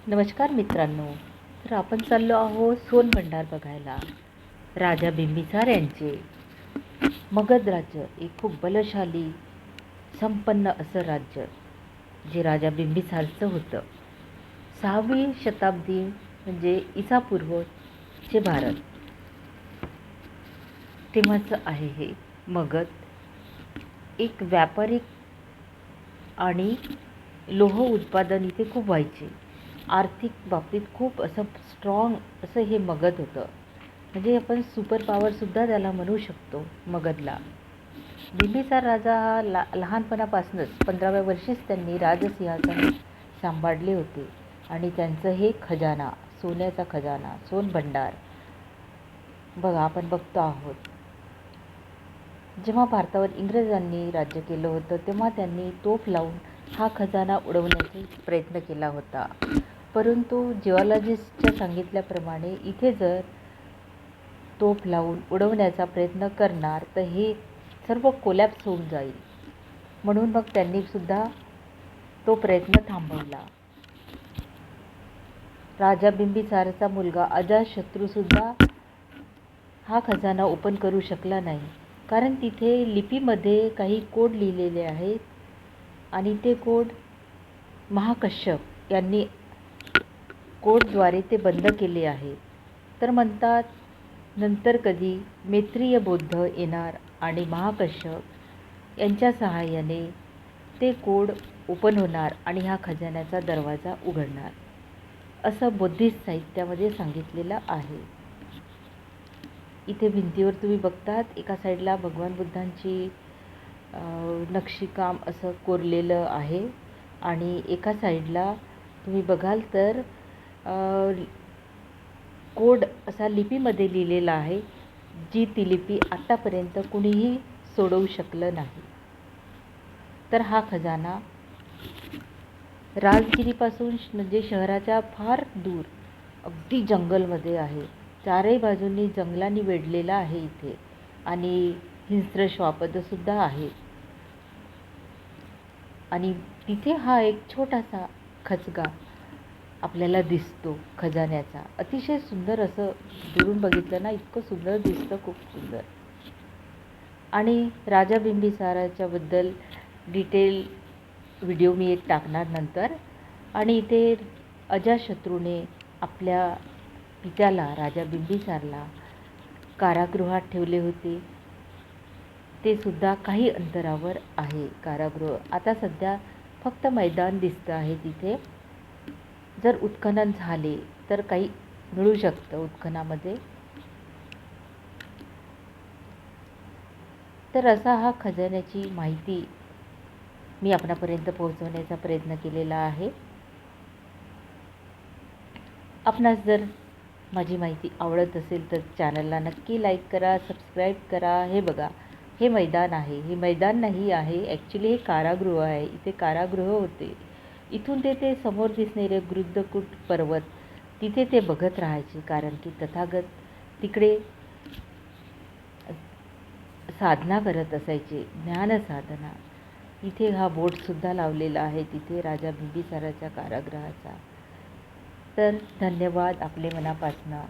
नमस्कार मित्रांनो. तर आपण चाललो आहोत सोनभंडार बघायला. राजा बिंबिसार यांचे मगध राज्य एक खूप बलशाली संपन्न असं राज्य जे राजा बिंबिसारचं होतं. 6वी शताब्दी म्हणजे ईसापूर्वचे भारत तेव्हाचं आहे हे मगध. एक व्यापारिक आणि लोह उत्पादन इथे खूप व्हायचे. आर्थिक बाबतीत खूप असं स्ट्रॉंग असं हे मगध होतं. म्हणजे आपण सुपर पॉवरसुद्धा त्याला म्हणू शकतो मगधला. बिंबिसार राजा हा लहानपणापासूनच 15व्या वर्षीच त्यांनी राजसिंहासन सांभाळले होते आणि त्यांचं हे खजाना, सोन्याचा खजाना, सोनभंडार बघा आपण बघतो आहोत. जेव्हा भारतावर इंग्रजांनी राज्य केलं होतं तेव्हा त्यांनी तोफ लावून हा खजाना उडवण्याचा प्रयत्न केला होता. परंतु जिओलॉजिस्टच्या सांगितल्याप्रमाणे इथे जर तोफ लावून उडवण्याचा प्रयत्न करणार तर हे सर्व कोलॅप्स होऊन जाईल. म्हणून मग त्यांनी सुद्धा तो प्रयत्न थांबवला. राजा बिंबिसारचा मुलगा अजातशत्रूसुद्धा हा खजाना ओपन करू शकला नाही, कारण तिथे लिपीमध्ये काही कोड लिहिलेले आहेत आणि ते कोड महाकश्यप यांनी कोडद्वारे ते बंद केले आहे. तर म्हणतात नंतर कधी मैत्रेय बौद्ध येणार आणि महाकश्यप यांच्या सहाय्याने ते कोड ओपन होणार आणि ह्या खजान्याचा दरवाजा उघडणार, असं बौद्धिस्ट साहित्यामध्ये सांगितलेलं आहे. इथे भिंतीवर तुम्ही बघतात एका साईडला भगवान बुद्धांची नक्षीकाम असं कोरलेलं आहे आणि एका साईडला तुम्ही बघाल तर कोड असा लिपीमध्ये लिहिलेला आहे, जी ती लिपी आत्तापर्यंत कुणीही सोडवू शकलं नाही. तर हा खजाना राजगिरीपासून म्हणजे शहराच्या फार दूर अगदी जंगलमध्ये आहे. चारही बाजूंनी जंगलांनी वेढलेला आहे इथे आणि हिंस्र श्वापदसुद्धा आहे. आणि तिथे हा एक छोटासा खचगा आपल्याला दिसतो खजान्याचा. अतिशय सुंदर असं दुरून बघितलं ना इतकं सुंदर दिसतं, खूप सुंदर. आणि राजा बिंबिसाराच्याबद्दल डिटेल व्हिडिओ मी एक टाकणार नंतर. आणि इथे अजातशत्रूने आपल्या पित्याला राजा बिंबिसारला कारागृहात ठेवले होते. ते सुद्धा काही अंतरावर आहे कारागृह. आता सध्या फक्त मैदान दिसतं आहे तिथे. जर उत्खनन झाले तर काही मिळू शकतं उत्खनामध्ये. तर असा हा खजान्याची माहिती मी आपणापर्यंत पोहोचवण्याचा प्रयत्न केलेला आहे. आपणास जर माझी माहिती आवडत असेल तर चॅनलला नक्की लाईक करा, सबस्क्राईब करा. हे बघा हे मैदान आहे. हे मैदान नाही आहे, ॲक्च्युली हे कारागृह आहे. इथे कारागृह होते. इथून ते समोर दिसणारे गृद्धकूट पर्वत तिथे ते बघत राहायचे, कारण की तथागत तिकडे साधना करत असायचे, ज्ञानसाधना. इथे हा बोर्डसुद्धा लावलेला आहे तिथे राजा बिंबिसाराच्या कारागृहाचा. तर धन्यवाद आपले मनापासनं.